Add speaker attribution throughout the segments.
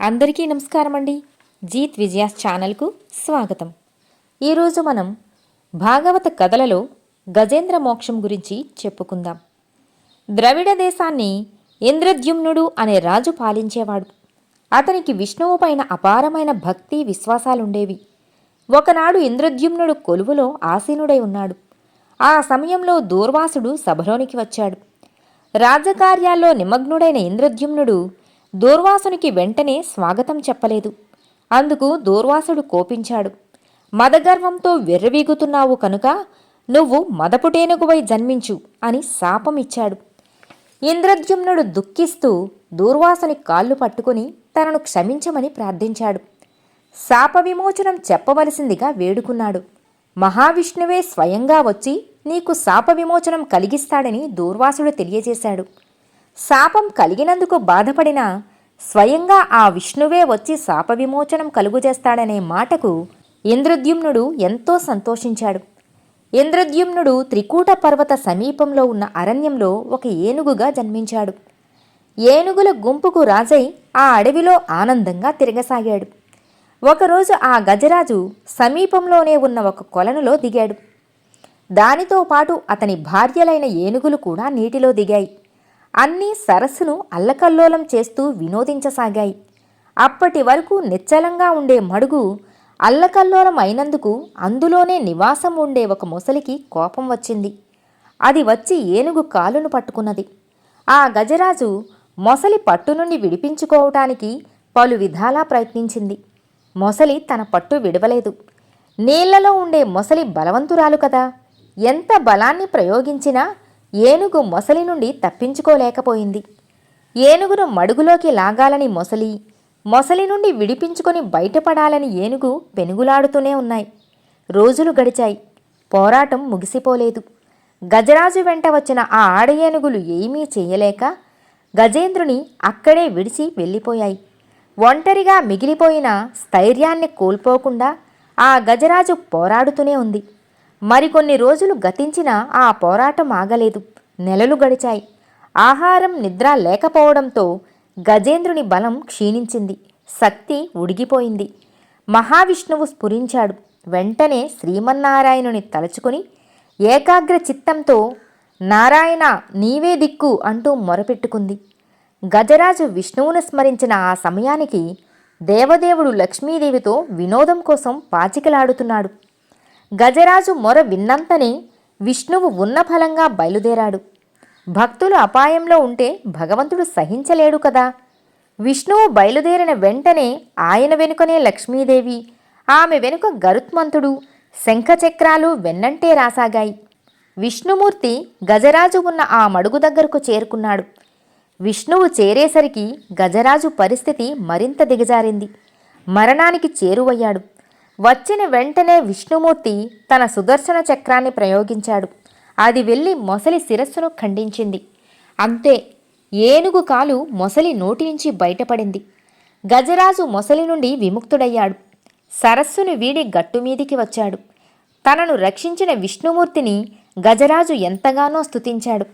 Speaker 1: అందరికీ నమస్కారం అండి. జీత్ విజయాస్ ఛానల్కు స్వాగతం. ఈరోజు మనం భాగవత కథలలో గజేంద్ర మోక్షం గురించి చెప్పుకుందాం. ద్రవిడ దేశాన్ని ఇంద్రద్యుమ్నుడు అనే రాజు పాలించేవాడు. అతనికి విష్ణువు పైన అపారమైన భక్తి విశ్వాసాలుండేవి. ఒకనాడు ఇంద్రద్యుమ్నుడు కొలువులో ఆసీనుడై ఉన్నాడు. ఆ సమయంలో దూర్వాసుడు సభలోనికి వచ్చాడు. రాజకార్యాల్లో నిమగ్నుడైన ఇంద్రద్యుమ్నుడు దూర్వాసునికి వెంటనే స్వాగతం చెప్పలేదు. అందుకు దూర్వాసుడు కోపించాడు. మదగర్వంతో వెర్రవీగుతున్నావు కనుక నువ్వు మదపుటేనుగువై జన్మించు అని శాపమిచ్చాడు. ఇంద్రద్యుమ్నుడు దుఃఖిస్తూ దూర్వాసుని కాళ్ళు పట్టుకుని తనను క్షమించమని ప్రార్థించాడు. శాప విమోచనం చెప్పవలసిందిగా వేడుకున్నాడు. మహావిష్ణువే స్వయంగా వచ్చి నీకు శాప విమోచనం కలిగిస్తాడని దూర్వాసుడు తెలియజేశాడు. శాపం కలిగినందుకు బాధపడినా స్వయంగా ఆ విష్ణువే వచ్చి శాప విమోచనం కలుగుజేస్తాడనే మాటకు ఇంద్రద్యుమ్నుడు ఎంతో సంతోషించాడు. ఇంద్రద్యుమ్నుడు త్రికూట పర్వత సమీపంలో ఉన్న అరణ్యంలో ఒక ఏనుగుగా జన్మించాడు. ఏనుగుల గుంపుకు రాజై ఆ అడవిలో ఆనందంగా తిరగసాగాడు. ఒకరోజు ఆ గజరాజు సమీపంలోనే ఉన్న ఒక కొలనులో దిగాడు. దానితో పాటు అతని భార్యలైన ఏనుగులు కూడా నీటిలో దిగాయి. అన్నీ సరస్సును అల్లకల్లోలం చేస్తూ వినోదించసాగాయి. అప్పటి వరకు నిశ్చలంగా ఉండే మడుగు అల్లకల్లోలం అయినందుకు అందులోనే నివాసం ఉండే ఒక మొసలికి కోపం వచ్చింది. అది వచ్చి ఏనుగు కాలును పట్టుకున్నది. ఆ గజరాజు మొసలి పట్టు నుండి విడిపించుకోవటానికి పలు విధాలా ప్రయత్నించింది. మొసలి తన పట్టు విడవలేదు. నీళ్లలో ఉండే మొసలి బలవంతురాలు కదా, ఎంత బలాన్ని ప్రయోగించినా ఏనుగు మొసలి నుండి తప్పించుకోలేకపోయింది. ఏనుగును మడుగులోకి లాగాలని మొసలి నుండి విడిపించుకొని బయటపడాలని ఏనుగు పెనుగులాడుతూనే ఉన్నాయి. రోజులు గడిచాయి. పోరాటం ముగిసిపోలేదు. గజరాజు వెంట వచ్చిన ఆ ఆడ ఏనుగులు ఏమీ చేయలేక గజేంద్రుని అక్కడే విడిచి వెళ్ళిపోయాయి. ఒంటరిగా మిగిలిపోయిన స్థైర్యాన్ని కోల్పోకుండా ఆ గజరాజు పోరాడుతూనే ఉంది. మరికొన్ని రోజులు గతించినా ఆ పోరాటం ఆగలేదు. నెలలు గడిచాయి. ఆహారం నిద్ర లేకపోవడంతో గజేంద్రుని బలం క్షీణించింది. శక్తి ఉడిగిపోయింది. మహావిష్ణువు స్ఫురించాడు. వెంటనే శ్రీమన్నారాయణుని తలుచుకుని ఏకాగ్ర చిత్తంతో నారాయణ నీవే దిక్కు అంటూ మొరపెట్టుకుంది. గజరాజు విష్ణువును స్మరించిన ఆ సమయానికి దేవదేవుడు లక్ష్మీదేవితో వినోదం కోసం పాచికలాడుతున్నాడు. గజరాజు మొర విన్నంతనే విష్ణువు ఉన్న ఫలంగా బయలుదేరాడు. భక్తులు అపాయంలో ఉంటే భగవంతుడు సహించలేడు కదా. విష్ణువు బయలుదేరిన వెంటనే ఆయన వెనుకనే లక్ష్మీదేవి, ఆమె వెనుక గరుత్మంతుడు, శంఖచక్రాలు వెన్నంటే రాసాగాయి. విష్ణుమూర్తి గజరాజు ఉన్న ఆ మడుగు దగ్గరకు చేరుకున్నాడు. విష్ణువు చేరేసరికి గజరాజు పరిస్థితి మరింత దిగజారింది. మరణానికి చేరువయ్యాడు. వచ్చిన వెంటనే విష్ణుమూర్తి తన సుదర్శన చక్రాన్ని ప్రయోగించాడు. అది వెళ్ళి మొసలి శిరస్సును ఖండించింది. అంతే, ఏనుగు కాలు మొసలి నోటి నుంచి బయటపడింది. గజరాజు మొసలి నుండి విముక్తుడయ్యాడు. సరస్సును వీడి గట్టుమీదికి వచ్చాడు. తనను రక్షించిన విష్ణుమూర్తిని గజరాజు ఎంతగానో స్తుతించాడు.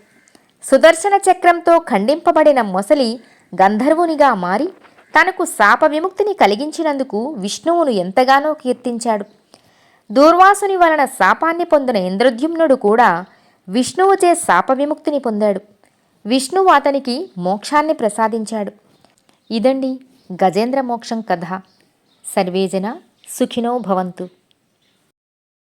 Speaker 1: సుదర్శన చక్రంతో ఖండింపబడిన మొసలి గంధర్వునిగా మారి తనకు శాప విముక్తిని కలిగించినందుకు విష్ణువును ఎంతగానో కీర్తించాడు. దూర్వాసుని వలన శాపాన్ని పొందిన ఇంద్రద్యుమ్నుడు కూడా విష్ణువుచే శాప విముక్తిని పొందాడు. విష్ణువు అతనికి మోక్షాన్ని ప్రసాదించాడు. ఇదండి గజేంద్ర మోక్షం కథ. సర్వేజన సుఖినో భవంతు.